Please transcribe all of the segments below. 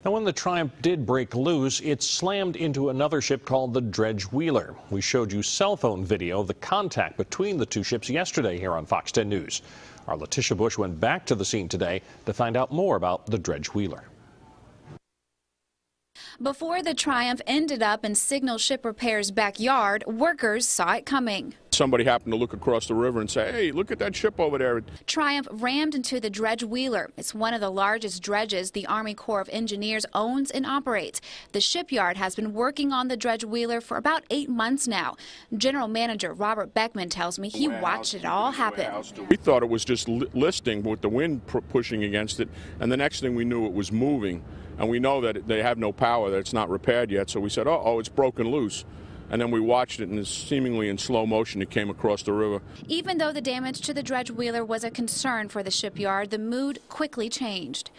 Now, when the Triumph did break loose, it slammed into another ship called the Dredge Wheeler. We showed you cell phone video of the contact between the two ships yesterday here on Fox 10 News. Our Letitia Bush went back to the scene today to find out more about the Dredge Wheeler. Before the Triumph ended up in Signal Ship Repair's backyard, workers saw it coming. Somebody happened to look across the river and say, hey, look at that ship over there. Triumph rammed into the Dredge Wheeler. It's one of the largest dredges the Army Corps of Engineers owns and operates. The shipyard has been working on the Dredge Wheeler for about 8 months now. General Manager Robert Beckman tells me he watched it all happen. We thought it was just listing with the wind pushing against it, and the next thing we knew it was moving. And we know that they have no power, that it's not repaired yet, so we said, oh, it's broken loose. And then we watched it, and seemingly in slow motion, it came across the river. Even though the damage to the Dredge Wheeler was a concern for the shipyard, the mood quickly changed.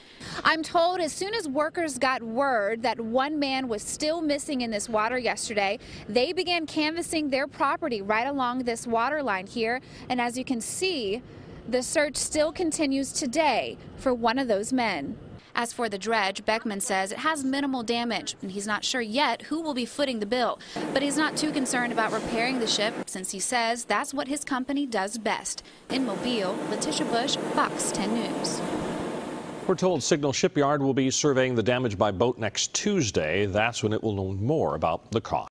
I'm told as soon as workers got word that one man was still missing in this water yesterday, they began canvassing their property right along this water line here. And as you can see, the search still continues today for one of those men. As for the dredge, Beckman says it has minimal damage, and he's not sure yet who will be footing the bill. But he's not too concerned about repairing the ship, since he says that's what his company does best. In Mobile, Letitia Bush, Fox 10 News. We're told Signal Shipyard will be surveying the damage by boat next Tuesday. That's when it will know more about the cause.